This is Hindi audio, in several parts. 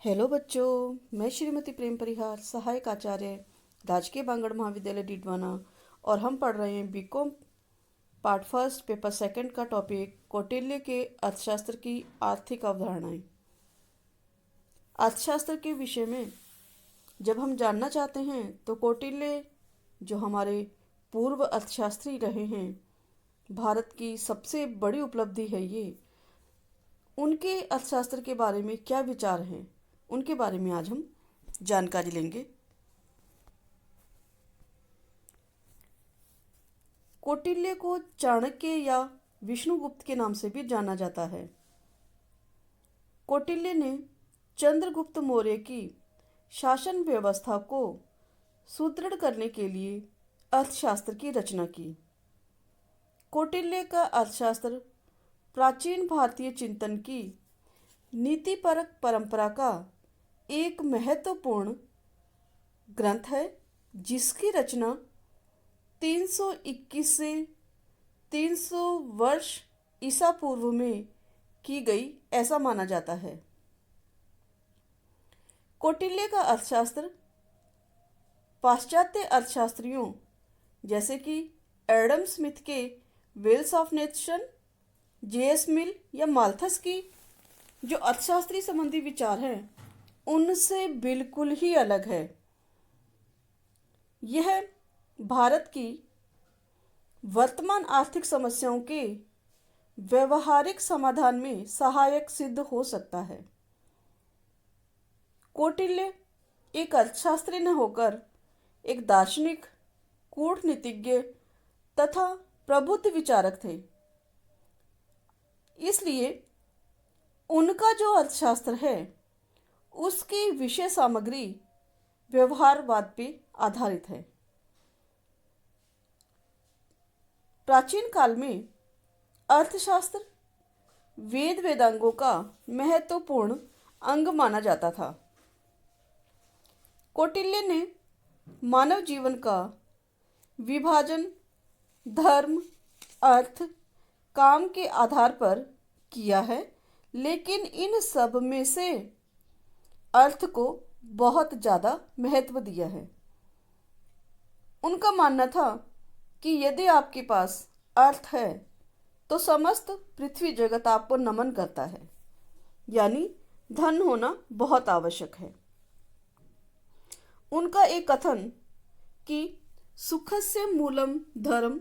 हेलो बच्चों, मैं श्रीमती प्रेम परिहार, सहायक आचार्य, राजकीय बांगड़ महाविद्यालय डीडवाना, और हम पढ़ रहे हैं BCom part first paper second का टॉपिक कौटिल्य के अर्थशास्त्र की आर्थिक अवधारणाएं। अर्थशास्त्र के विषय में जब हम जानना चाहते हैं तो कौटिल्य जो हमारे पूर्व अर्थशास्त्री रहे हैं, भारत की सबसे बड़ी उपलब्धि है ये। उनके अर्थशास्त्र के बारे में क्या विचार हैं, उनके बारे में आज हम जानकारी लेंगे। कौटिल्य को चाणक्य या विष्णुगुप्त के नाम से भी जाना जाता है। कौटिल्य ने चंद्रगुप्त मौर्य की शासन व्यवस्था को सुदृढ़ करने के लिए अर्थशास्त्र की रचना की। कौटिल्य का अर्थशास्त्र प्राचीन भारतीय चिंतन की नीतिपरक परंपरा का एक महत्वपूर्ण ग्रंथ है, जिसकी रचना 321 से 300 वर्ष ईसा पूर्व में की गई, ऐसा माना जाता है। कौटिल्य का अर्थशास्त्र पाश्चात्य अर्थशास्त्रियों जैसे कि एडम स्मिथ के वेल्स ऑफ नेशन, जे.एस. मिल या माल्थस की जो अर्थशास्त्री संबंधी विचार हैं, उनसे बिल्कुल ही अलग है। यह भारत की वर्तमान आर्थिक समस्याओं के व्यवहारिक समाधान में सहायक सिद्ध हो सकता है। कौटिल्य एक अर्थशास्त्री न होकर एक दार्शनिक, कूटनीतिज्ञ तथा प्रबुद्ध विचारक थे। इसलिए उनका जो अर्थशास्त्र है उसकी विषय सामग्री व्यवहारवाद पे आधारित है। प्राचीन काल में अर्थशास्त्र वेद वेदांगों का महत्वपूर्ण अंग माना जाता था। कौटिल्य ने मानव जीवन का विभाजन धर्म, अर्थ, काम के आधार पर किया है, लेकिन इन सब में से अर्थ को बहुत ज़्यादा महत्व दिया है। उनका मानना था कि यदि आपके पास अर्थ है तो समस्त पृथ्वी जगत आपको नमन करता है, यानी धन होना बहुत आवश्यक है। उनका एक कथन कि सुखस्य मूलम धर्म,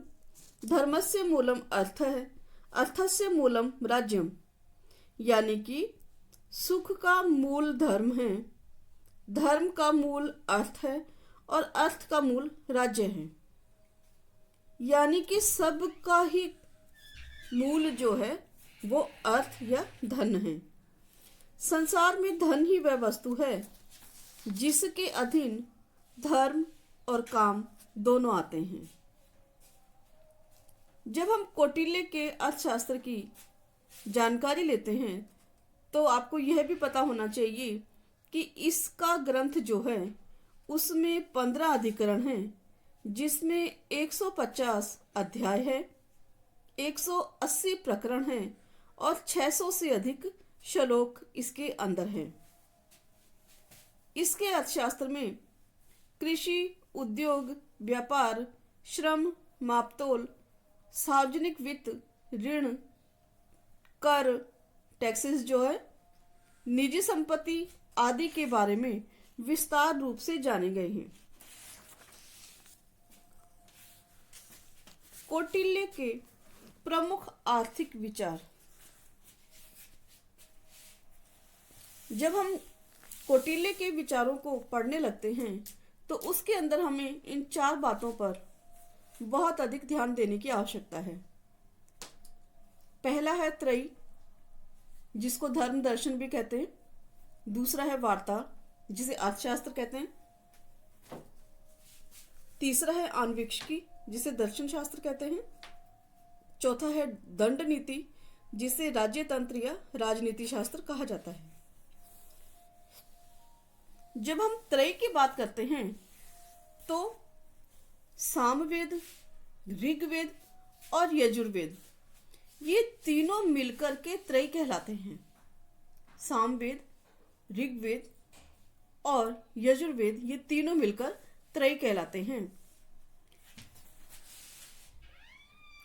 धर्मस्य मूलम अर्थ है, अर्थस्य मूलम राज्यम, यानी कि सुख का मूल धर्म है, धर्म का मूल अर्थ है और अर्थ का मूल राज्य है। यानी कि सब का ही मूल जो है वो अर्थ या धन है। संसार में धन ही वह वस्तु है जिसके अधीन धर्म और काम दोनों आते हैं। जब हम कौटिल्य के अर्थशास्त्र की जानकारी लेते हैं तो आपको यह भी पता होना चाहिए कि इसका ग्रंथ जो है उसमें 15 अधिकरण हैं, जिसमें 150 अध्याय है, 180 प्रकरण हैं और 600 से अधिक श्लोक इसके अंदर हैं। इसके अर्थशास्त्र में कृषि, उद्योग, व्यापार, श्रम, मापतोल, सार्वजनिक वित्त, ऋण, कर, टैक्सेस जो है, निजी संपत्ति आदि के बारे में विस्तार रूप से जाने गए हैं। कौटिल्य के प्रमुख आर्थिक विचार। जब हम कौटिल्य के विचारों को पढ़ने लगते हैं तो उसके अंदर हमें इन 4 बातों पर बहुत अधिक ध्यान देने की आवश्यकता है। पहला है त्रयी, जिसको धर्म दर्शन भी कहते हैं। दूसरा है वार्ता, जिसे अर्थशास्त्र कहते हैं। तीसरा है आन्वीक्षिकी, जिसे दर्शन शास्त्र कहते हैं। चौथा है दंड नीति, जिसे राज्यतंत्र या राजनीति शास्त्र कहा जाता है। जब हम त्रय की बात करते हैं तो सामवेद, ऋग्वेद और यजुर्वेद, ये तीनों मिलकर के त्रय कहलाते हैं। सामवेद, ऋग्वेद और यजुर्वेद, ये तीनों मिलकर त्रय कहलाते हैं।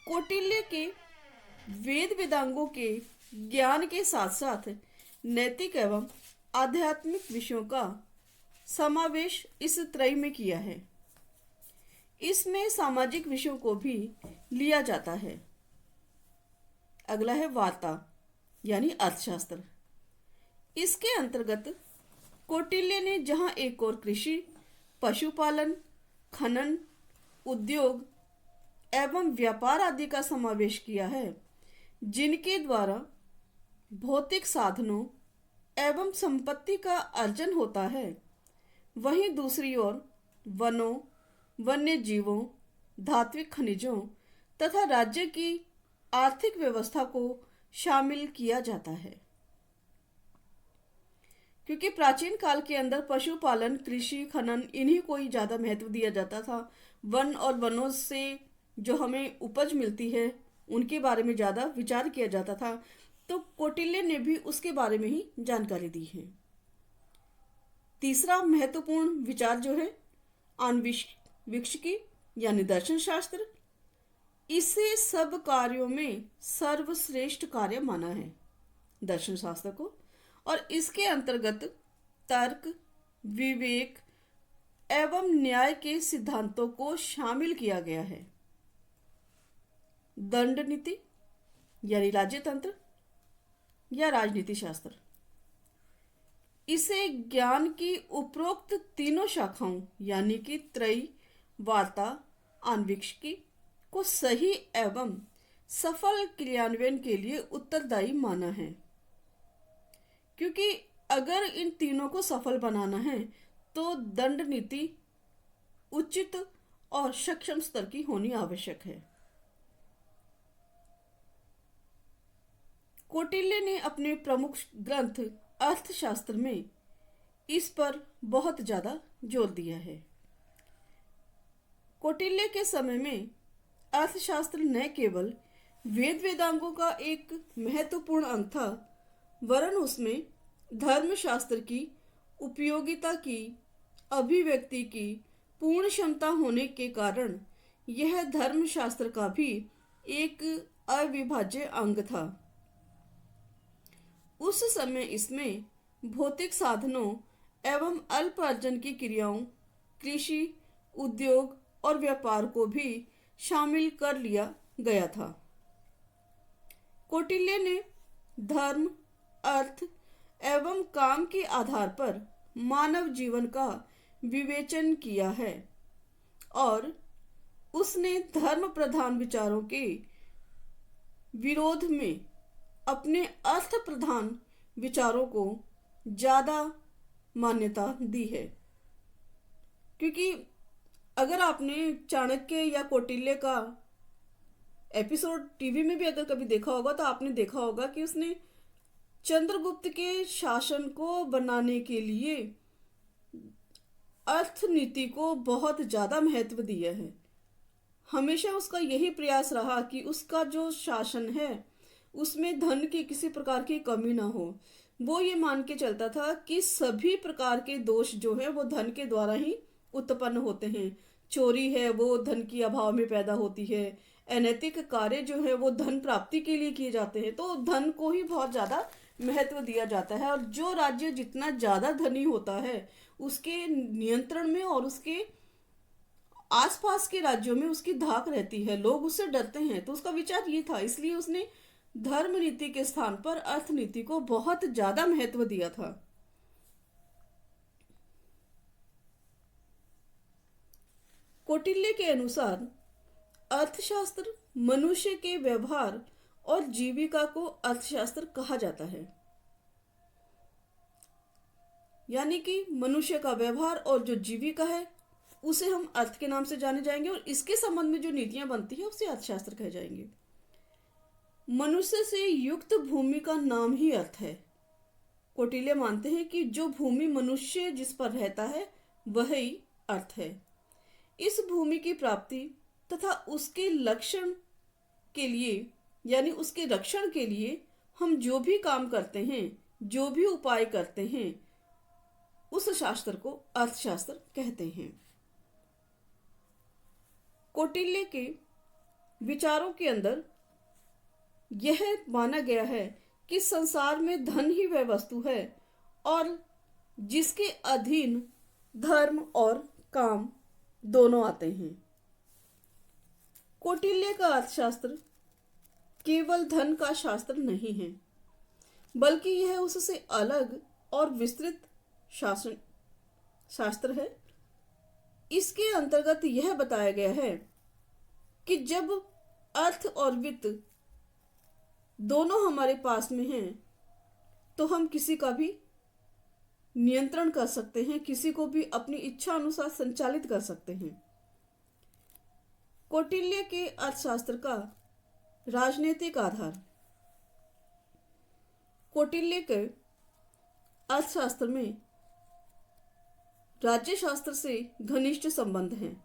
कौटिल्य के वेद वेदांगों के ज्ञान के साथ साथ नैतिक एवं आध्यात्मिक विषयों का समावेश इस त्रय में किया है। इसमें सामाजिक विषयों को भी लिया जाता है। अगला है वार्ता यानी अर्थशास्त्र। इसके अंतर्गत कौटिल्य ने जहां एक और कृषि, पशुपालन, खनन, उद्योग एवं व्यापार आदि का समावेश किया है, जिनके द्वारा भौतिक साधनों एवं संपत्ति का अर्जन होता है, वहीं दूसरी ओर वनों, वन्य जीवों, धात्विक खनिजों तथा राज्य की आर्थिक व्यवस्था को शामिल किया जाता है। क्योंकि प्राचीन काल के अंदर पशुपालन, कृषि, खनन इन्हीं को ही ज़्यादा महत्व दिया जाता था। वन और वनों से जो हमें उपज मिलती है उनके बारे में ज़्यादा विचार किया जाता था, तो कौटिल्य ने भी उसके बारे में ही जानकारी दी है। तीसरा महत्वपूर्ण विचार जो है आन्वीक्षिकी यानी दर्शन शास्त्र। इसे सब कार्यों में सर्वश्रेष्ठ कार्य माना है दर्शन शास्त्र को, और इसके अंतर्गत तर्क, विवेक एवं न्याय के सिद्धांतों को शामिल किया गया है। दंड नीति यानी राज्य तंत्र या राजनीति शास्त्र, इसे ज्ञान की उपरोक्त तीनों शाखाओं यानी कि त्रय, वार्ता, आन्वीक्षिकी को सही एवं सफल क्रियान्वयन के लिए उत्तरदायी माना है। क्योंकि अगर इन तीनों को सफल बनाना है तो दंड नीति उचित और सक्षम स्तर की होनी आवश्यक है। कौटिल्य ने अपने प्रमुख ग्रंथ अर्थशास्त्र में इस पर बहुत ज्यादा जोर दिया है। कौटिल्य के समय में अर्थशास्त्र न केवल वेद वेदांगों का एक महत्वपूर्ण अंग था, वरन उसमें धर्मशास्त्र की उपयोगिता की अभिव्यक्ति की पूर्ण क्षमता होने के कारण यह धर्मशास्त्र का भी एक अविभाज्य अंग था। उस समय इसमें भौतिक साधनों एवं अल्पार्जन की क्रियाओं, कृषि, उद्योग और व्यापार को भी शामिल कर लिया गया था। कौटिल्य ने धर्म, अर्थ एवं काम के आधार पर मानव जीवन का विवेचन किया है और उसने धर्म प्रधान विचारों के विरोध में अपने अर्थ प्रधान विचारों को ज़्यादा मान्यता दी है। क्योंकि अगर आपने चाणक्य या कौटिल्य का एपिसोड टीवी में भी अगर कभी देखा होगा तो आपने देखा होगा कि उसने चंद्रगुप्त के शासन को बनाने के लिए अर्थनीति को बहुत ज़्यादा महत्व दिया है। हमेशा उसका यही प्रयास रहा कि उसका जो शासन है उसमें धन की किसी प्रकार की कमी ना हो। वो ये मान के चलता था कि सभी प्रकार के दोष जो है वो धन के द्वारा ही उत्पन्न होते हैं। चोरी है वो धन की अभाव में पैदा होती है, अनैतिक कार्य जो है वो धन प्राप्ति के लिए किए जाते हैं। तो धन को ही बहुत ज़्यादा महत्व दिया जाता है और जो राज्य जितना ज़्यादा धनी होता है उसके नियंत्रण में और उसके आसपास के राज्यों में उसकी धाक रहती है, लोग उससे डरते हैं। तो उसका विचार ये था, इसलिए उसने धर्म नीति के स्थान पर अर्थनीति को बहुत ज्यादा महत्व दिया था। कौटिल्य के अनुसार अर्थशास्त्र मनुष्य के व्यवहार और जीविका को अर्थशास्त्र कहा जाता है। यानी कि मनुष्य का व्यवहार और जो जीविका है उसे हम अर्थ के नाम से जाने जाएंगे और इसके संबंध में जो नीतियां बनती है उसे अर्थशास्त्र कहे जाएंगे। मनुष्य से युक्त भूमि का नाम ही अर्थ है। कौटिल्य मानते हैं कि जो भूमि मनुष्य जिस पर रहता है वही अर्थ है। इस भूमि की प्राप्ति तथा उसके लक्षण के लिए यानी उसके रक्षण के लिए हम जो भी काम करते हैं, जो भी उपाय करते हैं, उस शास्त्र को अर्थशास्त्र कहते हैं। कौटिल्य के विचारों के अंदर यह माना गया है कि संसार में धन ही वह वस्तु है और जिसके अधीन धर्म और काम दोनों आते हैं। कौटिल्य का अर्थशास्त्र केवल धन का शास्त्र नहीं है, बल्कि यह उससे अलग और विस्तृत शास्त्र है। इसके अंतर्गत यह बताया गया है कि जब अर्थ और वित्त दोनों हमारे पास में हैं, तो हम किसी का भी नियंत्रण कर सकते हैं, किसी को भी अपनी इच्छा अनुसार संचालित कर सकते हैं। कौटिल्य के अर्थशास्त्र का राजनीतिक आधार। कौटिल्य के अर्थशास्त्र में राज्य शास्त्र से घनिष्ठ संबंध है,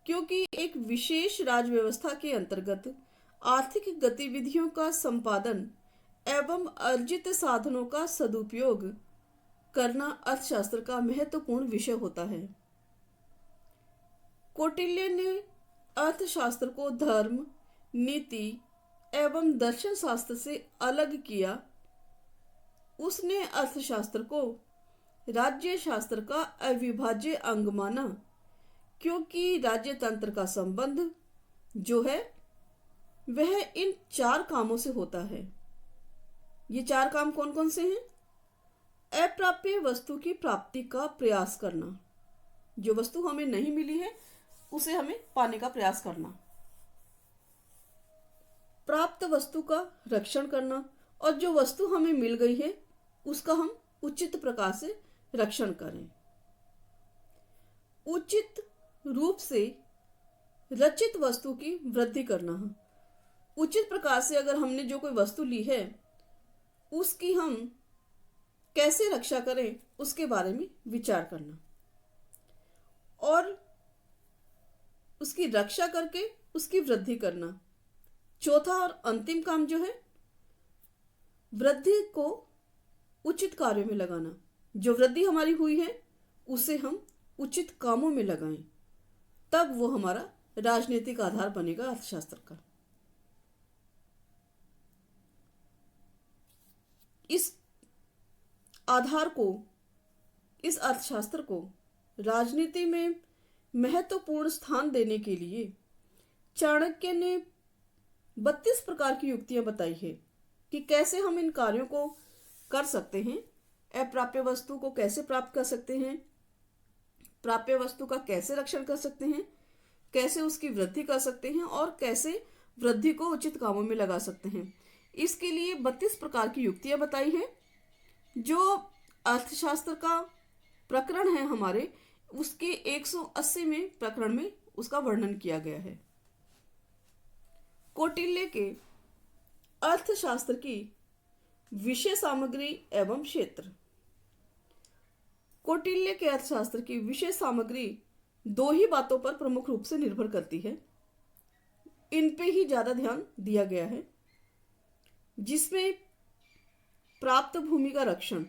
क्योंकि एक विशेष राज व्यवस्था के अंतर्गत आर्थिक गतिविधियों का संपादन एवं अर्जित साधनों का सदुपयोग करना अर्थशास्त्र का महत्वपूर्ण विषय होता है। कौटिल्य ने अर्थशास्त्र को धर्म, नीति एवं दर्शन शास्त्र से अलग किया। उसने अर्थशास्त्र को राज्य शास्त्र का अविभाज्य अंग माना, क्योंकि राज्य तंत्र का संबंध जो है वह इन 4 कामों से होता है। ये 4 काम कौन कौन से हैं? अप्राप्य वस्तु की प्राप्ति का प्रयास करना, जो वस्तु हमें नहीं मिली है उसे हमें पाने का प्रयास करना। प्राप्त वस्तु का रक्षण करना, और जो वस्तु हमें मिल गई है उसका हम उचित प्रकार से रक्षण करें। उचित रूप से रचित वस्तु की वृद्धि करना। उचित प्रकार से अगर हमने जो कोई वस्तु ली है उसकी हम कैसे रक्षा करें उसके बारे में विचार करना, और उसकी रक्षा करके उसकी वृद्धि करना। चौथा और अंतिम काम जो है, वृद्धि को उचित कार्यों में लगाना। जो वृद्धि हमारी हुई है उसे हम उचित कामों में लगाएं, तब वो हमारा राजनीतिक आधार बनेगा अर्थशास्त्र का। इस आधार को, इस अर्थशास्त्र को राजनीति में महत्वपूर्ण स्थान देने के लिए चाणक्य ने 32 प्रकार की युक्तियां बताई है कि कैसे हम इन कार्यों को कर सकते हैं। अप्राप्य वस्तु को कैसे प्राप्त कर सकते हैं, प्राप्य वस्तु का कैसे रक्षण कर सकते हैं, कैसे उसकी वृद्धि कर सकते हैं और कैसे वृद्धि को उचित कामों में लगा सकते हैं। इसके लिए 32 प्रकार की युक्तियां बताई हैं। जो अर्थशास्त्र का प्रकरण है हमारे, उसके 180वें प्रकरण में उसका वर्णन किया गया है। कौटिल्य के अर्थशास्त्र की विषय सामग्री एवं क्षेत्र। कौटिल्य के अर्थशास्त्र की विषय सामग्री 2 ही बातों पर प्रमुख रूप से निर्भर करती है। इन पे ही ज्यादा ध्यान दिया गया है, जिसमें प्राप्त भूमि का रक्षण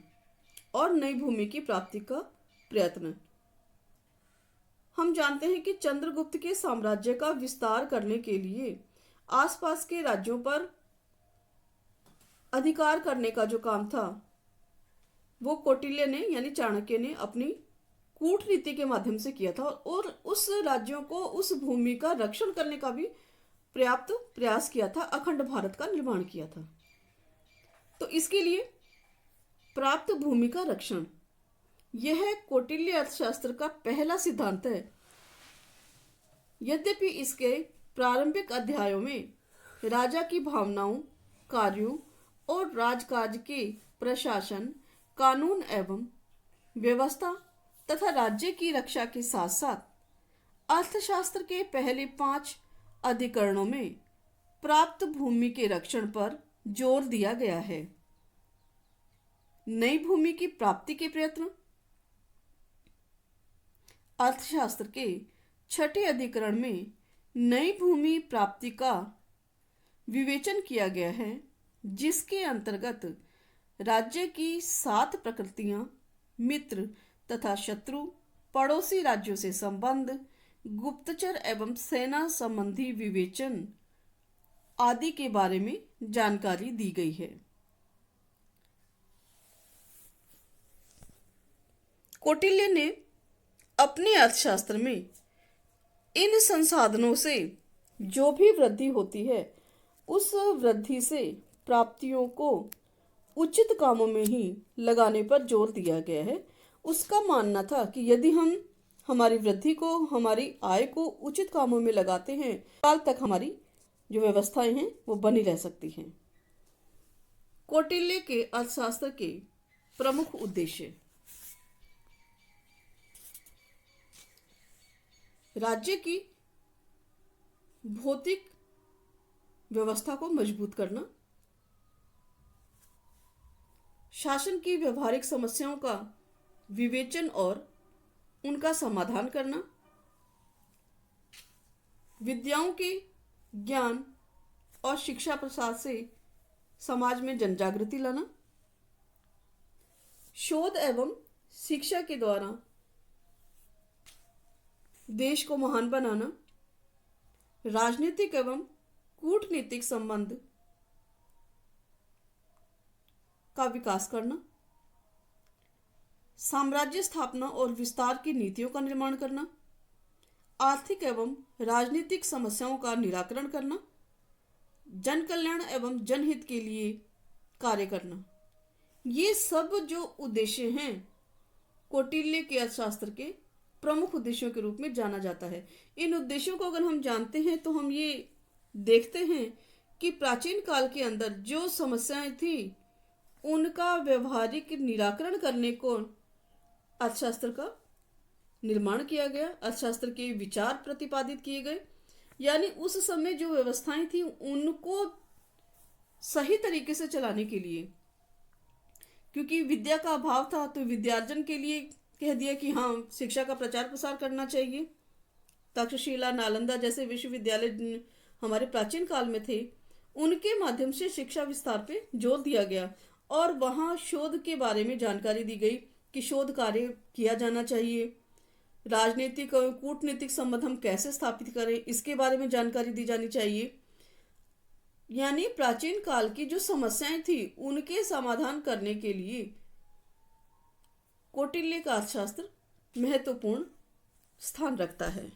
और नई भूमि की प्राप्ति का प्रयत्न। हम जानते हैं कि चंद्रगुप्त के साम्राज्य का विस्तार करने के लिए आसपास के राज्यों पर अधिकार करने का जो काम था वो कौटिल्य ने यानी चाणक्य ने अपनी कूटनीति के माध्यम से किया था, और उस राज्यों को, उस भूमि का रक्षण करने का भी पर्याप्त प्रयास किया था, अखंड भारत का निर्माण किया था। तो इसके लिए प्राप्त भूमि का रक्षण, यह कौटिल्य अर्थशास्त्र का पहला सिद्धांत है। यद्यपि इसके प्रारंभिक अध्यायों में राजा की भावनाओं, कार्यों और राजकाज के प्रशासन, कानून एवं व्यवस्था तथा राज्य की रक्षा के साथ साथ अर्थशास्त्र के पहले 5 अधिकरणों में प्राप्त भूमि के रक्षण पर जोर दिया गया है। नई भूमि की प्राप्ति के प्रयत्न। अर्थशास्त्र के 6ठे अधिकरण में नई भूमि प्राप्ति का विवेचन किया गया है, जिसके अंतर्गत राज्य की 7 प्रकृतियां मित्र तथा शत्रु, पड़ोसी राज्यों से संबंध, गुप्तचर एवं सेना संबंधी विवेचन आदि के बारे में जानकारी दी गई है। कौटिल्य ने अपने अर्थशास्त्र में इन संसाधनों से जो भी वृद्धि होती है उस वृद्धि से प्राप्तियों को उचित कामों में ही लगाने पर जोर दिया गया है। उसका मानना था कि यदि हम हमारी वृद्धि को, हमारी आय को उचित कामों में लगाते हैं, काल तक हमारी जो व्यवस्थाएं हैं वो बनी रह सकती हैं। कौटिल्य के अर्थशास्त्र के प्रमुख उद्देश्य: राज्य की भौतिक व्यवस्था को मजबूत करना, शासन की व्यवहारिक समस्याओं का विवेचन और उनका समाधान करना, विद्याओं के ज्ञान और शिक्षा प्रसार से समाज में जनजागृति लाना, शोध एवं शिक्षा के द्वारा देश को महान बनाना, राजनीतिक एवं कूटनीतिक संबंध का विकास करना, साम्राज्य स्थापना और विस्तार की नीतियों का निर्माण करना, आर्थिक एवं राजनीतिक समस्याओं का निराकरण करना, जन कल्याण एवं जनहित के लिए कार्य करना। ये सब जो उद्देश्य हैं कौटिल्य के अर्थशास्त्र के प्रमुख उद्देश्यों के रूप में जाना जाता है। इन उद्देश्यों को अगर हम जानते हैं तो हम ये देखते हैं कि प्राचीन काल के अंदर जो समस्याएं थी उनका व्यवहारिक निराकरण करने को अर्थशास्त्र का निर्माण किया गया, अर्थशास्त्र के विचार प्रतिपादित किए गए। यानी उस समय जो व्यवस्थाएं थी उनको सही तरीके से चलाने के लिए, क्योंकि विद्या का अभाव था तो विद्यार्जन के लिए कह दिया कि हाँ शिक्षा का प्रचार प्रसार करना चाहिए। तक्षशिला, नालंदा जैसे विश्वविद्यालय हमारे प्राचीन काल में थे, उनके माध्यम से शिक्षा विस्तार पे जोर दिया गया और वहाँ शोध के बारे में जानकारी दी गई कि शोध कार्य किया जाना चाहिए। राजनीतिक और कूटनीतिक संबंध हम कैसे स्थापित करें इसके बारे में जानकारी दी जानी चाहिए। यानी प्राचीन काल की जो समस्याएं थी उनके समाधान करने के लिए कौटिल्य का अर्थशास्त्र महत्वपूर्ण स्थान रखता है।